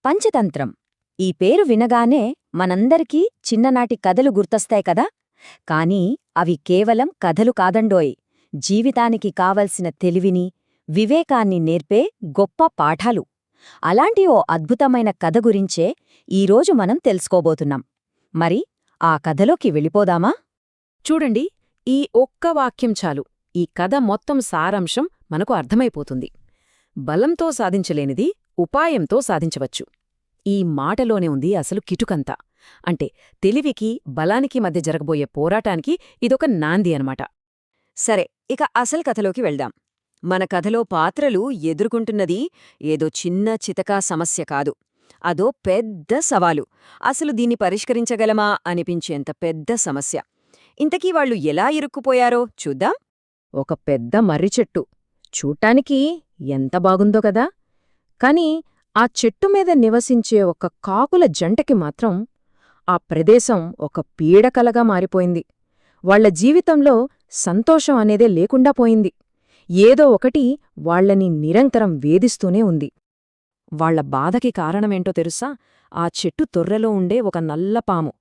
పంచతంత్రం ఈ పేరు వినగానే మనందరికీ చిన్ననాటి కథలు గుర్తొస్తాయి కదా. కానీ అవి కేవలం కథలు కాదండోయ్, జీవితానికి కావలసిన తెలివిని, వివేకాన్ని నేర్పే గొప్ప పాఠాలు. అలాంటి ఓ అద్భుతమైన కథ గురించే ఈరోజు మనం తెలుసుకోబోతున్నాం. మరి ఆ కథలోకి వెళ్ళిపోదామా? చూడండి, ఈ ఒక్క వాక్యం చాలు ఈ కథ మొత్తం సారాంశం మనకు అర్థమైపోతుంది. బలంతో సాధించలేనిది ఉపాయంతో సాధించవచ్చు. ఈ మాటలోనే ఉంది అసలు కిటుకంతా. అంటే తెలివికి, బలానికి మధ్య జరగబోయే పోరాటానికి ఇదొక నాంది అనమాట. సరే, ఇక అసలు కథలోకి వెళ్దాం. మన కథలో పాత్రలు ఎదుర్కొంటున్నది ఏదో చిన్న చితకా సమస్య కాదు, అదో పెద్ద సవాలు. అసలు దీన్ని పరిష్కరించగలమా అనిపించేంత పెద్ద సమస్య. ఇంతకీ వాళ్ళు ఎలా ఇరుక్కుపోయారో చూద్దాం. ఒక పెద్ద మర్రి చెట్టు చూడ్డానికి ఎంత బాగుందో కదా. కాని ఆ చెట్టు మీద నివసించే ఒక కాకుల జంటకి మాత్రం ఆ ప్రదేశం ఒక పీడకలగా మారిపోయింది. వాళ్ల జీవితంలో సంతోషం అనేదే లేకుండా పోయింది. ఏదో ఒకటి వాళ్లని నిరంతరం వేధిస్తూనే ఉంది. వాళ్ల బాధకి కారణమేంటో తెలుసా? ఆ చెట్టు తొర్రెలో ఉండే ఒక నల్లపాము.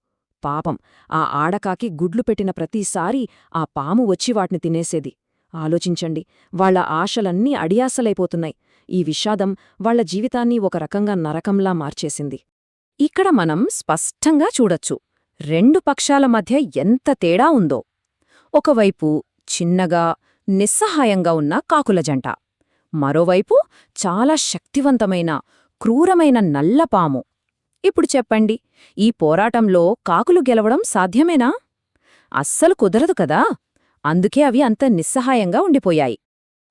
పాపం, ఆ ఆడకాకి గుడ్లు పెట్టిన ప్రతిసారీ ఆ పాము వచ్చి వాటిని తినేసేది. ఆలోచించండి, వాళ్ల ఆశలన్నీ అడియాసలైపోతున్నాయి. ఈ విషాదం వాళ్ల జీవితాన్ని ఒక రకంగా నరకంలా మార్చేసింది. ఇక్కడ మనం స్పష్టంగా చూడొచ్చు, రెండు పక్షాల మధ్య ఎంత తేడా ఉందో. ఒకవైపు చిన్నగా, నిస్సహాయంగా ఉన్న కాకుల జంట, మరోవైపు చాలా శక్తివంతమైన, క్రూరమైన నల్లపాము. ఇప్పుడు చెప్పండి, ఈ పోరాటంలో కాకులు గెలవడం సాధ్యమేనా? అస్సలు కుదరదు కదా. అందుకే అవి అంత నిస్సహాయంగా ఉండిపోయాయి.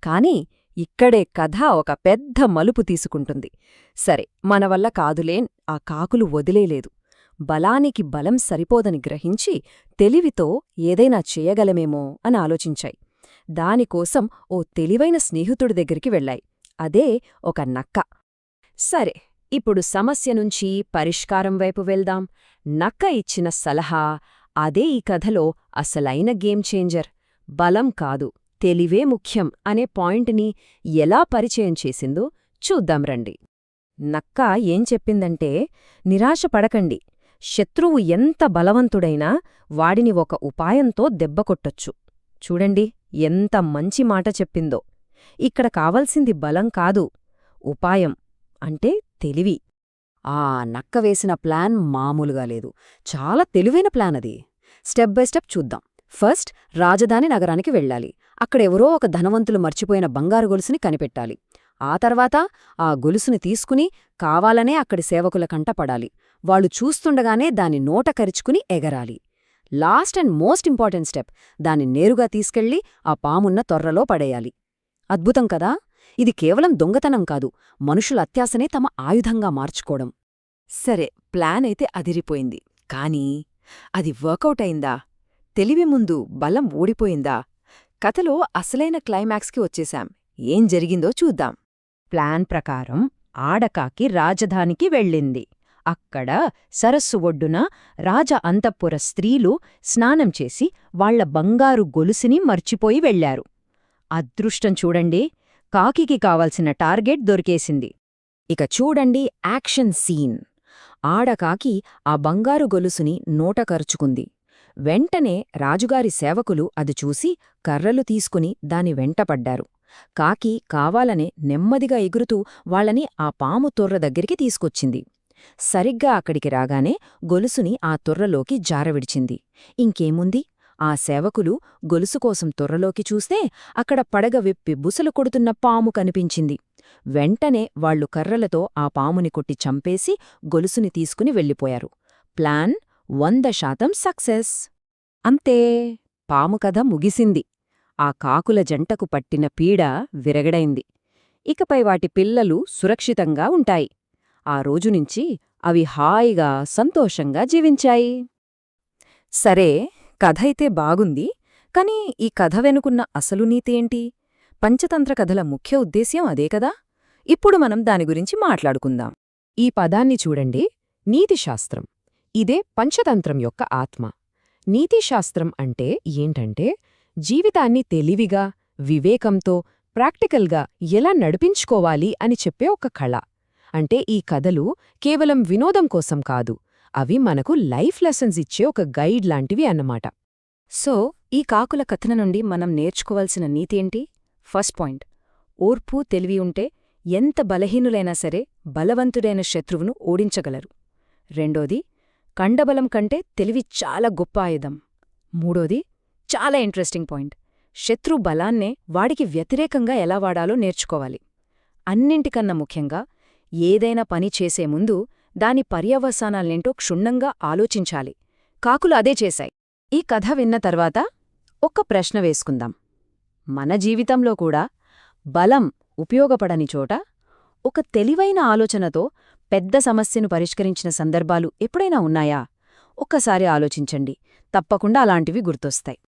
కాని ఇక్కడే కథ ఒక పెద్ద మలుపు తీసుకుంటుంది. సరే, మన వల్ల కాదులే ఆ కాకులు వదిలేలేదు. బలానికి బలం సరిపోదని గ్రహించి తెలివితో ఏదైనా చేయగలమేమో అని ఆలోచించాయి. దానికోసం ఓ తెలివైన స్నేహితుడి దగ్గరికి వెళ్లాయి. అదే ఒక నక్క. సరే, ఇప్పుడు సమస్య నుంచి పరిష్కారం వైపు వెళ్దాం. నక్క ఇచ్చిన సలహా అదే ఈ కథలో అసలైన గేమ్ చేంజర్. బలం కాదు, తెలివే ముఖ్యం అనే పాయింట్ని ఎలా పరిచయం చేసిందో చూద్దాం రండి. నక్క ఏం చెప్పిందంటే, నిరాశపడకండి. శత్రువు ఎంత బలవంతుడైనా వాడిని ఒక ఉపాయంతో దెబ్బకొట్టొచ్చు. చూడండి, ఎంత మంచి మాట చెప్పిందో. ఇక్కడ కావలసింది బలం కాదు, ఉపాయం అంటే తెలివి. ఆ నక్క వేసిన ప్లాన్ మామూలుగా లేదు, చాలా తెలివైన ప్లాన్ అది. స్టెప్ బై స్టెప్ చూద్దాం. ఫస్ట్, రాజధాని నగరానికి వెళ్ళాలి. అక్కడెవరో ఒక ధనవంతులు మర్చిపోయిన బంగారు గొలుసుని కనిపెట్టాలి. ఆ తర్వాత ఆ గొలుసుని తీసుకుని కావాలనే అక్కడి సేవకుల కంట పడాలి. వాళ్ళు చూస్తుండగానే దాన్ని నోట కరుచుకుని ఎగరాలి. Last and most important step, దాన్ని నేరుగా తీసుకెళ్లి ఆ పామున్న తొర్రలో పడేయాలి. అద్భుతం కదా. ఇది కేవలం దొంగతనం కాదు, మనుషుల అత్యాశనే తమ ఆయుధంగా మార్చుకోవడం. సరే, ప్లాన్ అయితే అదిరిపోయింది. కానీ అది వర్కౌట్ అయిందా? తెలివి ముందు బలం ఓడిపోయిందా? కథలో అసలైన క్లైమాక్స్కి వచ్చేశాం. ఏం జరిగిందో చూద్దాం. ప్లాన్ ప్రకారం ఆడకాకి రాజధానికి వెళ్ళింది. అక్కడ సరస్సు ఒడ్డున రాజ అంతఃపుర స్త్రీలు స్నానం చేసి వాళ్ల బంగారు గొలుసుని మర్చిపోయి వెళ్లారు. అదృష్టం చూడండి, కాకికి కావలసిన టార్గెట్ దొరికేసింది. ఇక చూడండి యాక్షన్ సీన్. ఆడకాకి ఆ బంగారు గొలుసుని నోట కరుచుకుంది. వెంటనే రాజుగారి సేవకులు అది చూసి కర్రలు తీసుకుని దాని వెంటపడ్డారు. కాకి కావాలనే నెమ్మదిగా ఎగురుతూ వాళ్లని ఆ పాము తొర్ర దగ్గరికి తీసుకొచ్చింది. సరిగ్గా అక్కడికి రాగానే గొలుసుని ఆ తొర్రలోకి జారవిడిచింది. ఇంకేముంది, ఆ సేవకులు గొలుసుకోసం తొర్రలోకి చూస్తే అక్కడ పడగ విప్పి బుసలు కొడుతున్న పాము కనిపించింది. వెంటనే వాళ్లు కర్రలతో ఆ పాముని కొట్టి చంపేసి గొలుసుని తీసుకుని వెళ్ళిపోయారు. Plan 100% success. అంతే, పాము కథ ముగిసింది. ఆ కాకుల జంటకు పట్టిన పీడ విరగడైంది. ఇకపై వాటి పిల్లలు సురక్షితంగా ఉంటాయి. ఆ రోజునుంచి అవి హాయిగా, సంతోషంగా జీవించాయి. సరే, కథైతే బాగుంది. కాని ఈ కథ వెనుకున్న అసలు నీతి ఏంటి? పంచతంత్ర కథల ముఖ్య ఉద్దేశ్యం అదే కదా. ఇప్పుడు మనం దాని గురించి మాట్లాడుకుందాం. ఈ పదాన్ని చూడండి, నీతిశాస్త్రం. ఇదే పంచతంత్రం యొక్క ఆత్మ. నీతిశాస్త్రం అంటే ఏంటంటే, జీవితాన్ని తెలివిగా, వివేకంతో, ప్రాక్టికల్గా ఎలా నడిపించుకోవాలి అని చెప్పే ఒక కళ. అంటే ఈ కథలు కేవలం వినోదం కోసం కాదు, అవి మనకు లైఫ్ లెసన్స్ ఇచ్చే ఒక గైడ్ లాంటివి అన్నమాట. సో ఈ కాకుల కథన నుండి మనం నేర్చుకోవాల్సిన నీతి ఏంటి? ఫస్ట్ పాయింట్, ఓర్పు తెలివి ఉంటే ఎంత బలహీనులైనా సరే బలవంతుడైన శత్రువును ఓడించగలరు. రెండోది, కండబలం కంటే తెలివి చాలా గొప్ప ఆయుధం. మూడోది, చాలా ఇంట్రెస్టింగ్ పాయింట్, శత్రు బలాన్నే వాడికి వ్యతిరేకంగా ఎలా వాడాలో నేర్చుకోవాలి. అన్నింటికన్నా ముఖ్యంగా ఏదైనా పని చేసే ముందు దాని పర్యవసానాలేంటో క్షుణ్ణంగా ఆలోచించాలి. కాకులు అదే చేశాయి. ఈ కథ విన్న తర్వాత ఒక్క ప్రశ్న వేసుకుందాం. మన జీవితంలో కూడా బలం ఉపయోగపడని చోట ఒక తెలివైన ఆలోచనతో పెద్ద సమస్యను పరిష్కరించిన సందర్భాలు ఎప్పుడైనా ఉన్నాయా? ఒక్కసారి ఆలోచించండి, తప్పకుండా అలాంటివి గుర్తొస్తాయి.